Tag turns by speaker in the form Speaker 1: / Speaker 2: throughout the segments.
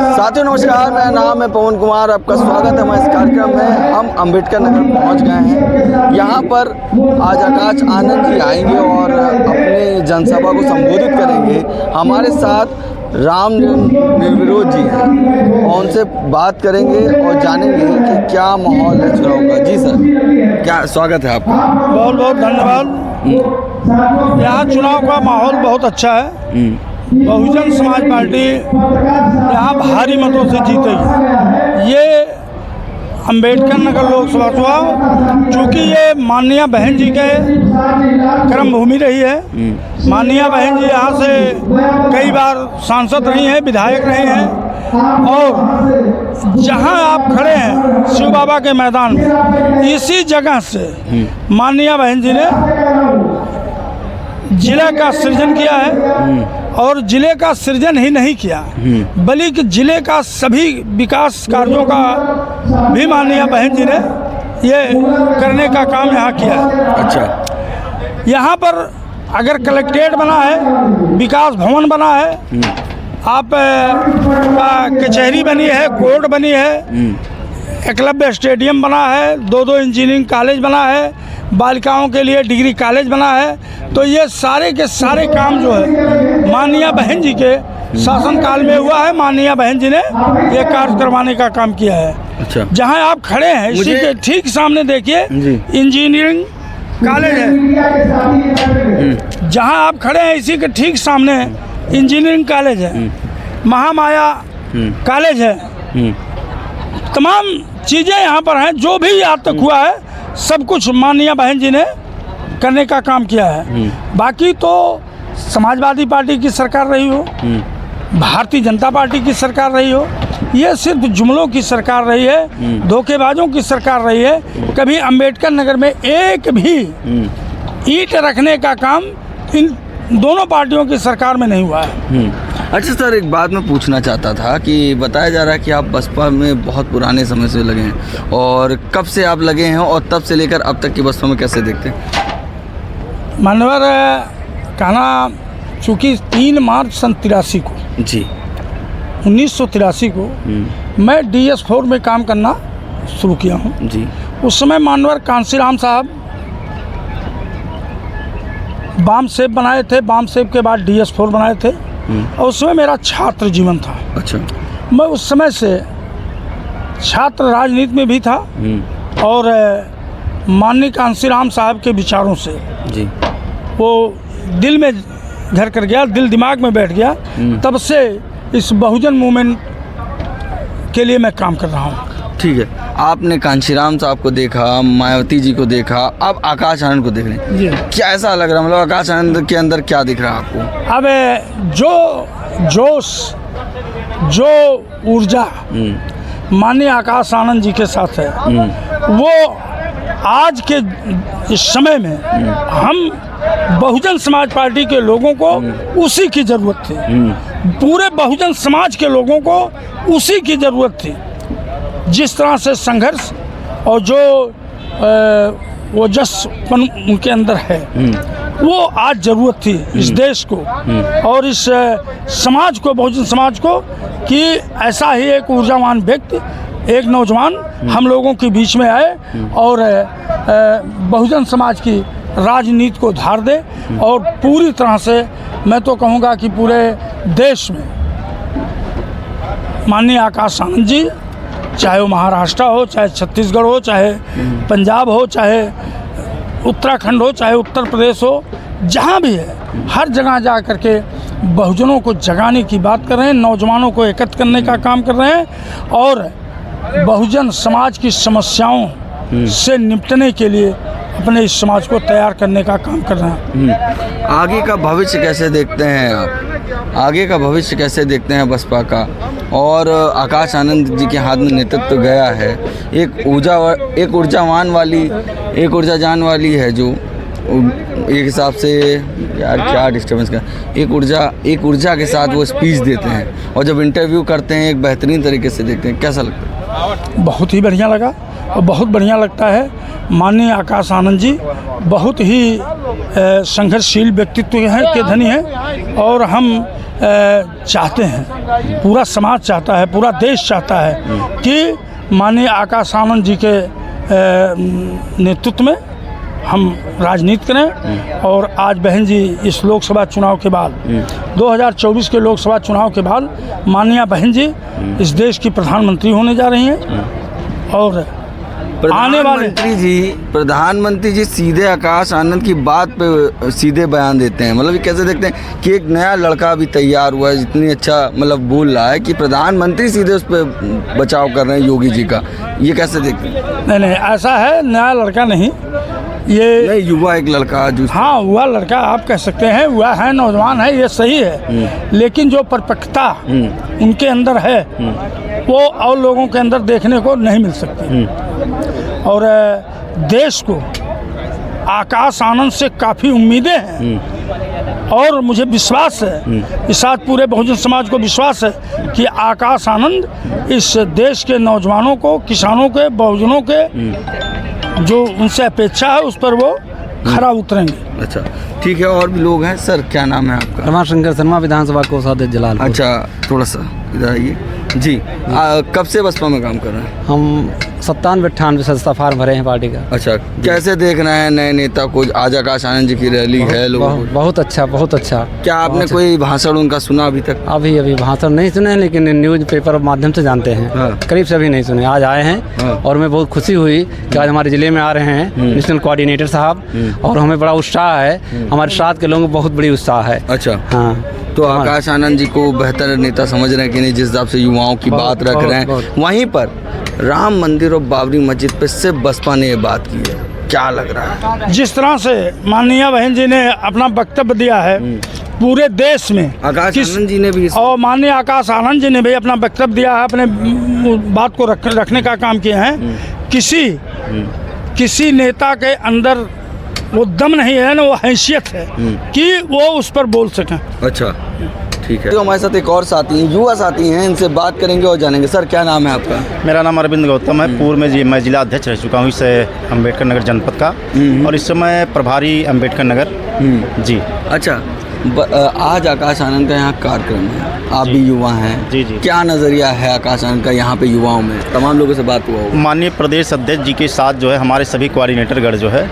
Speaker 1: साथियों नमस्कार, मेरा नाम है पवन कुमार। आपका स्वागत है हमारे इस कार्यक्रम में। हम अंबेडकर नगर पहुंच गए हैं। यहाँ पर आज आकाश आनंद जी आएंगे और अपनी जनसभा को संबोधित करेंगे। हमारे साथ राम निर्विरोध जी हैं और उनसे बात करेंगे और जानेंगे कि क्या माहौल है चुनाव का। जी सर, क्या स्वागत है आपका।
Speaker 2: बहुत बहुत धन्यवाद। यहाँ चुनाव का माहौल बहुत अच्छा है। बहुजन समाज पार्टी यहाँ भारी मतों से जीतेगी। ये अंबेडकर नगर लोकसभा चुनाव, चूँकि ये माननीय बहन जी के कर्म भूमि रही है। माननीय बहन जी यहाँ से कई बार सांसद रही हैं, विधायक रहे हैं और जहाँ आप खड़े हैं शिव बाबा के मैदान में, इसी जगह से माननीय बहन जी ने जिले का सृजन किया है। और जिले का सृजन ही नहीं किया बल्कि जिले का सभी विकास कार्यों का भी माननीय बहन जी ने ये करने का काम यहाँ किया है।
Speaker 1: अच्छा,
Speaker 2: यहाँ पर अगर कलेक्ट्रेट बना है, विकास भवन बना है, आप कचहरी बनी है, कोर्ट बनी है, एकलव्य स्टेडियम बना है, 2 इंजीनियरिंग कॉलेज बना है, बालिकाओं के लिए डिग्री कॉलेज बना है, तो ये सारे के सारे काम जो है माननीय बहन जी के शासनकाल में हुआ है। माननीय बहन जी ने ये कार्य करवाने का काम किया है।
Speaker 1: अच्छा,
Speaker 2: जहां आप खड़े हैं इसी के ठीक सामने देखिए इंजीनियरिंग कॉलेज है। जहां आप खड़े हैं इसी के ठीक सामने इंजीनियरिंग कॉलेज है, महामाया कॉलेज है। तमाम चीज़ें यहाँ पर हैं। जो भी आज तक हुआ है सब कुछ माननीय बहन जी ने करने का काम किया है। बाकी तो समाजवादी पार्टी की सरकार रही हो, भारतीय जनता पार्टी की सरकार रही हो, ये सिर्फ जुमलों की सरकार रही है, धोखेबाजों की सरकार रही है। कभी अंबेडकर नगर में एक भी ईंट रखने का काम इन दोनों पार्टियों की सरकार में नहीं हुआ है।
Speaker 1: अच्छा सर, एक बात मैं पूछना चाहता था कि बताया जा रहा है कि आप बसपा में बहुत पुराने समय से लगे हैं, और कब से आप लगे हैं और तब से लेकर अब तक की बसपा में कैसे देखते हैं।
Speaker 2: मानवर कहना, चूँकि 3 मार्च सन 83 को
Speaker 1: जी
Speaker 2: 1983 को मैं DS4 में काम करना शुरू किया हूँ
Speaker 1: जी।
Speaker 2: उस समय मानवर कांसीराम साहब बाम सेब बनाए थे, बाम सेब के बाद DS4 बनाए थे और उस समय मेरा छात्र जीवन था।
Speaker 1: अच्छा,
Speaker 2: मैं उस समय से छात्र राजनीति में भी था और माननीय कांसीराम साहब के विचारों से
Speaker 1: जी
Speaker 2: वो दिल में घर कर गया, दिल दिमाग में बैठ गया। तब से इस बहुजन मूवमेंट के लिए मैं काम कर रहा हूँ।
Speaker 1: ठीक है, आपने कांशीराम साहब को देखा, मायावती जी को देखा, अब आकाश आनंद को देख रहे हैं,
Speaker 2: जी
Speaker 1: क्या ऐसा लग रहा है? मतलब आकाश आनंद के अंदर क्या दिख रहा है आपको?
Speaker 2: अब जो जोश, जो ऊर्जा माननीय आकाश आनंद जी के साथ है, वो आज के इस समय में हम बहुजन समाज पार्टी के लोगों को उसी की ज़रूरत थी। पूरे बहुजन समाज के लोगों को उसी की ज़रूरत थी। जिस तरह से संघर्ष और जो वो जज्बा उनके अंदर है, वो आज ज़रूरत थी इस देश को और इस समाज को, बहुजन समाज को, कि ऐसा ही एक ऊर्जावान व्यक्ति, एक नौजवान हम लोगों के बीच में आए और बहुजन समाज की राजनीति को धार दे। और पूरी तरह से मैं तो कहूँगा कि पूरे देश में माननीय आकाश आनंद जी, चाहे वो महाराष्ट्र हो, चाहे छत्तीसगढ़ हो, चाहे पंजाब हो, चाहे उत्तराखंड हो, चाहे उत्तर प्रदेश हो, जहाँ भी है, हर जगह जा कर के बहुजनों को जगाने की बात कर रहे हैं, नौजवानों को एकत्र करने का काम कर रहे हैं और बहुजन समाज की समस्याओं से निपटने के लिए अपने इस समाज को तैयार करने का काम कर रहे हैं।
Speaker 1: आगे का भविष्य कैसे देखते हैं आप? आगे का भविष्य कैसे देखते हैं बसपा का? और आकाश आनंद जी के हाथ में नेतृत्व गया है, एक ऊर्जावान वाली है, जो एक हिसाब से, यार क्या डिस्टर्बेंस का, एक ऊर्जा के साथ वो स्पीच देते हैं और जब इंटरव्यू करते हैं एक बेहतरीन तरीके से देखते हैं। कैसा लगता है?
Speaker 2: बहुत ही बढ़िया लगा और बहुत बढ़िया लगता है। माननीय आकाश आनंद जी बहुत ही संघर्षशील व्यक्तित्व हैं के धनी हैं और हम चाहते हैं, पूरा समाज चाहता है, पूरा देश चाहता है कि माननीय आकाश आनंद जी के नेतृत्व में हम राजनीति करें। और आज बहन जी इस लोकसभा चुनाव के बाद 2024 के लोकसभा चुनाव के बाद माननीय बहन जी इस देश की प्रधानमंत्री होने जा रही हैं। और आने वाले
Speaker 1: प्रधानमंत्री जी सीधे आकाश आनंद की बात पे सीधे बयान देते हैं। मतलब ये कैसे देखते हैं कि एक नया लड़का भी तैयार हुआ है, जितनी अच्छा मतलब बोल रहा है कि प्रधानमंत्री सीधे उस पर बचाव कर रहे हैं योगी जी का, ये कैसे देखते हैं?
Speaker 2: नहीं, ऐसा है, नया लड़का नहीं, ये
Speaker 1: नहीं, युवा एक लड़का जो,
Speaker 2: हाँ, हुआ लड़का आप कह सकते हैं, हुआ है, नौजवान है, ये सही है। लेकिन जो परिपक्वता उनके अंदर है वो और लोगों के अंदर देखने को नहीं मिल सकती। और देश को आकाश आनंद से काफ़ी उम्मीदें हैं और मुझे विश्वास है, इस साथ पूरे बहुजन समाज को विश्वास है कि आकाश आनंद इस देश के नौजवानों को, किसानों के, बहुजनों के जो उनसे अपेक्षा है उस पर वो खरा उतरेंगे।
Speaker 1: अच्छा, ठीक है। और भी लोग हैं। सर, क्या नाम है आपका?
Speaker 3: रमाशंकर शर्मा, विधानसभा कोषाध्यक्ष जलालपुर।
Speaker 1: अच्छा, थोड़ा सा इधर आइए जी। कब से बसपा में काम कर रहे हैं?
Speaker 3: हम 97-98 सदस्यता फार्म भरे हैं पार्टी का।
Speaker 1: अच्छा, कैसे देख रहे हैं नए नेता को? आज आकाश आनंद जी की रैली है, लोगों को
Speaker 3: बहुत अच्छा, बहुत अच्छा।
Speaker 1: क्या आपने कोई भाषण उनका सुना अभी तक?
Speaker 3: अभी भाषण नहीं सुने हैं, लेकिन न्यूज़ पेपर माध्यम से जानते हैं।
Speaker 1: हाँ।
Speaker 3: करीब से अभी नहीं सुने, आज आए हैं।
Speaker 1: हाँ।
Speaker 3: और मैं बहुत खुशी हुई कि आज हमारे ज़िले में आ रहे हैं नेशनल कोऑर्डिनेटर साहब, और हमें बड़ा उत्साह है, हमारे साथ के लोगों को बहुत बड़ी उत्साह है।
Speaker 1: अच्छा,
Speaker 3: हाँ।
Speaker 1: तो आकाश आनंद जी को बेहतर नेता समझ रहे हैं कि नहीं, जिस हिसाब से युवाओं की बात रख रहे हैं? वहीं पर राम मंदिर और बाबरी मस्जिद पे सिर्फ बसपा ने ये बात की है, क्या लग रहा है?
Speaker 2: जिस तरह से माननीय बहन जी ने अपना वक्तव्य दिया है पूरे देश में,
Speaker 1: आकाश आनंद जी ने भी
Speaker 2: और माननीय आकाश आनंद जी ने भी अपना वक्तव्य दिया है, अपने बात को रखने का काम किए हैं। किसी नेता के अंदर वो दम नहीं है ना, वो हैसियत है कि वो उस पर बोल सकें।
Speaker 1: अच्छा, ठीक है। तो हमारे साथ एक और साथी हैं, युवा साथी हैं, इनसे बात करेंगे और जानेंगे। सर, क्या नाम है आपका?
Speaker 4: मेरा नाम अरविंद गौतम है। पूर्व में मैं जिला अध्यक्ष रह चुका हूँ इस अम्बेडकर नगर जनपद का, और इस समय प्रभारी अम्बेडकर नगर जी।
Speaker 1: अच्छा, आज आकाश आनंद का यहाँ कार्यक्रम है, आप भी युवा हैं।
Speaker 4: जी।
Speaker 1: क्या नज़रिया है आकाश आनंद का यहाँ पे युवाओं में? तमाम लोगों से बात हुआ होगा।
Speaker 4: माननीय प्रदेश अध्यक्ष जी के साथ जो है हमारे सभी कोऑर्डिनेटरगण जो है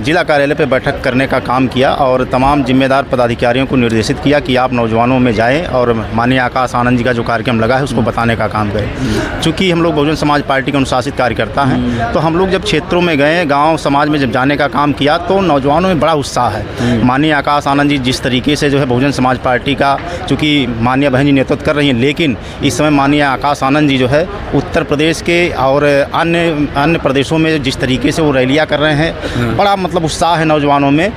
Speaker 4: जिला कार्यालय पे बैठक करने का काम किया, और तमाम जिम्मेदार पदाधिकारियों को निर्देशित किया कि आप नौजवानों में जाएं और माननीय आकाश आनंद जी का जो कार्यक्रम लगा है उसको बताने का काम करें। चूँकि हम लोग बहुजन समाज पार्टी के अनुशासित कार्यकर्ता हैं, तो हम लोग जब क्षेत्रों में गए, गाँव समाज में जब जाने का काम किया, तो नौजवानों में बड़ा उत्साह है। माननीय आकाश आनंद जी जिस तरीके से जो है बहुजन समाज पार्टी का, चूँकि माननीय बहन जी नेतृत्व कर रही हैं, लेकिन इस समय माननीय आकाश आनंद जी जो है उत्तर प्रदेश के और अन्य प्रदेशों में जिस तरीके से वो रैलियाँ कर रहे हैं, बड़ा मतलब उत्साह है नौजवानों में।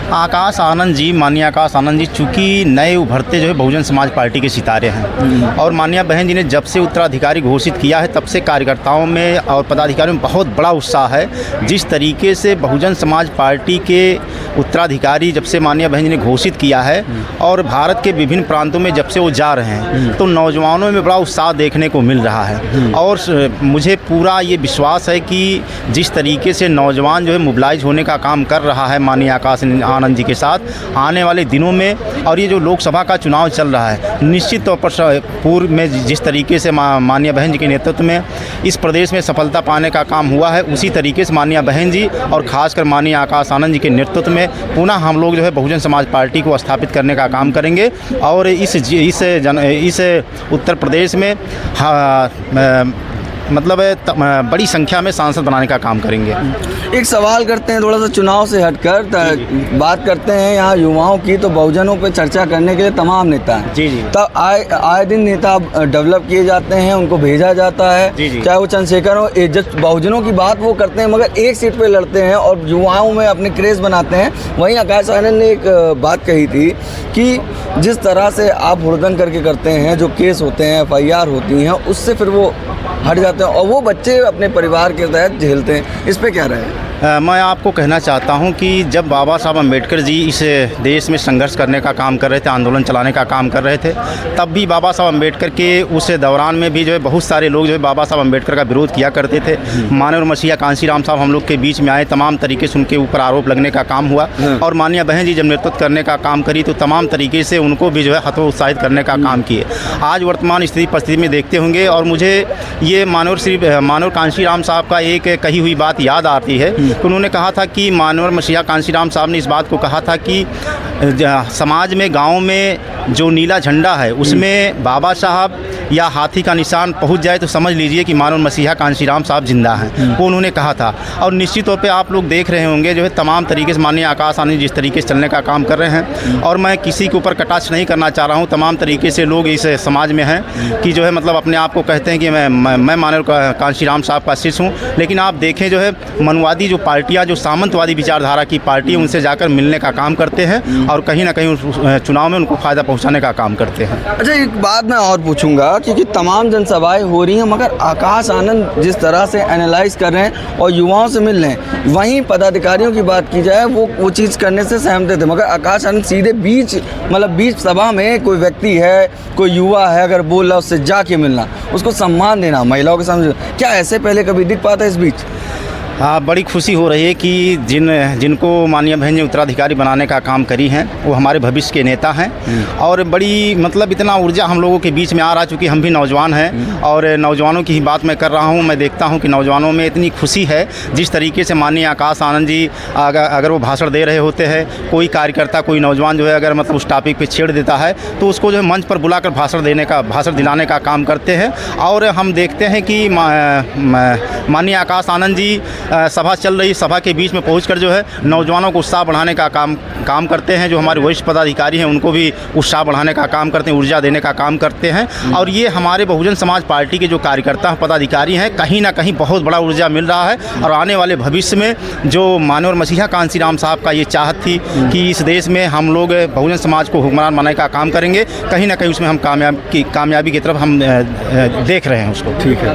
Speaker 4: आकाश आनंद जी, माननीय आकाश आनंद जी चूँकि नए उभरते जो है बहुजन समाज पार्टी के सितारे हैं, और माननीय बहन जी ने जब से उत्तराधिकारी घोषित किया है तब से कार्यकर्ताओं में और पदाधिकारियों में बहुत बड़ा उत्साह है। जिस तरीके से बहुजन समाज पार्टी के उत्तराधिकारी जब से माननीय बहन जी ने घोषित किया है और भारत के विभिन्न प्रांतों में जब से वो जा रहे हैं, तो नौजवानों में बड़ा उत्साह देखने को मिल रहा है। और मुझे पूरा ये विश्वास है कि जिस तरीके से नौजवान जो है मोबिलाइज होने का काम कर रहा है माननीय आकाश आनंद जी के साथ, आने वाले दिनों में, और ये जो लोकसभा का चुनाव चल रहा है, निश्चित तौर पर पूर्व में जिस तरीके से माननीय बहन जी के नेतृत्व में इस प्रदेश में सफलता पाने का काम हुआ है, उसी तरीके से माननीय बहन जी और खासकर माननीय आकाश आनंद जी के नेतृत्व में पुनः हम लोग जो है बहुजन समाज पार्टी को स्थापित करने का काम करेंगे, और इस उत्तर प्रदेश में मतलब बड़ी संख्या में सांसद बनाने का काम करेंगे।
Speaker 1: एक सवाल करते हैं थोड़ा सा चुनाव से हटकर, बात करते हैं यहाँ युवाओं की, तो बहुजनों पे चर्चा करने के लिए तमाम नेता हैं।
Speaker 4: जी।
Speaker 1: तब आए दिन नेता डेवलप किए जाते हैं, उनको भेजा जाता है।
Speaker 4: जी।
Speaker 1: चाहे वो चंद्रशेखर हो, जब बहुजनों की बात वो करते हैं मगर एक सीट पे लड़ते हैं और युवाओं में अपने क्रेज बनाते हैं। वहीं आकाश आनंद ने एक बात कही थी कि जिस तरह से आप हुड़दंग करके करते हैं, जो केस होते हैं, FIR होती हैं, उससे फिर वो हट जाते हैं और वो बच्चे अपने परिवार के तहत झेलते हैं। इस पे क्या रहे?
Speaker 4: मैं आपको कहना चाहता हूं कि जब बाबा साहब अम्बेडकर जी इस देश में संघर्ष करने का काम कर रहे थे, आंदोलन चलाने का काम कर रहे थे, तब भी बाबा साहब अम्बेडकर के उस दौरान में भी जो है बहुत सारे लोग जो है बाबा साहब अम्बेडकर का विरोध किया करते थे। माननीय मसीहा कांशीराम साहब हम लोग के बीच में आए, तमाम तरीके से उनके ऊपर आरोप लगने का काम हुआ और माननीय बहन जी जब नेतृत्व करने का काम करी तो तमाम तरीके से उनको भी जो है हतोत्साहित करने का काम किए। आज वर्तमान स्थिति परिस्थिति में देखते होंगे और मुझे ये माननीय कांशीराम साहब का एक कही हुई बात याद आती है। उन्होंने कहा था कि माननीय मसीहा कांशीराम साहब ने इस बात को कहा था कि समाज में, गांव में जो नीला झंडा है उसमें बाबा साहब या हाथी का निशान पहुंच जाए तो समझ लीजिए कि माननीय मसीहा कांशीराम साहब जिंदा हैं। वो उन्होंने कहा था। और निश्चित तौर पे आप लोग देख रहे होंगे जो है तमाम तरीके से माननीय आकाश आनंद जिस तरीके से चलने का काम कर रहे हैं, और मैं किसी के ऊपर कटाक्ष नहीं करना चाह रहा हूँ। तमाम तरीके से लोग इस समाज में हैं कि जो है मतलब अपने आप को कहते हैं कि मैं माननीय कांशीराम साहब का शिष्य हूँ, लेकिन आप देखें जो है मनुवादी जो पार्टियाँ, जो सामंतवादी विचारधारा की पार्टी, उनसे जाकर मिलने का काम करते हैं और कहीं ना कहीं चुनाव में उनको फ़ायदा पहुँचाने का काम करते हैं।
Speaker 1: अच्छा, एक बात मैं और पूछूंगा, क्योंकि तमाम जनसभाएं हो रही हैं मगर आकाश आनंद जिस तरह से एनालाइज कर रहे हैं और युवाओं से मिल रहे हैं, वहीं पदाधिकारियों की बात की जाए वो चीज़ करने से सहमत थे, मगर आकाश आनंद सीधे बीच सभा में कोई व्यक्ति है, कोई युवा है, अगर बोल रहा उससे जाके मिलना, उसको सम्मान देना, महिलाओं के सामने, क्या ऐसे पहले कभी दिख पाता है इस बीच?
Speaker 4: हाँ, बड़ी खुशी हो रही है कि जिनको माननीय बहन जी उत्तराधिकारी बनाने का काम करी हैं वो हमारे भविष्य के नेता हैं और बड़ी मतलब इतना ऊर्जा हम लोगों के बीच में आ रहा, चूँकि हम भी नौजवान हैं और नौजवानों की ही बात मैं कर रहा हूँ। मैं देखता हूँ कि नौजवानों में इतनी खुशी है, जिस तरीके से माननीय आकाश आनंद जी अगर वो भाषण दे रहे होते हैं, कोई कार्यकर्ता, कोई नौजवान जो है अगर मतलब उस टॉपिक पर छेड़ देता है तो उसको जो है मंच पर बुलाकर भाषण दिलाने का काम करते हैं। और हम देखते हैं कि माननीय आकाश आनंद जी सभा चल रही, सभा के बीच में पहुंचकर जो है नौजवानों को उत्साह बढ़ाने का काम करते हैं। जो हमारे वरिष्ठ पदाधिकारी हैं उनको भी उत्साह बढ़ाने का काम करते हैं, ऊर्जा देने का काम करते हैं। और ये हमारे बहुजन समाज पार्टी के जो कार्यकर्ता पदाधिकारी हैं, कहीं ना कहीं बहुत बड़ा ऊर्जा मिल रहा है। और आने वाले भविष्य में जो माननीय मसीहा कांशीराम साहब का ये चाहत थी कि इस देश में हम लोग बहुजन समाज को हुक्मरान बनाने का काम करेंगे, कहीं ना कहीं उसमें हम कामयाबी की तरफ हम देख रहे हैं उसको।
Speaker 1: ठीक है।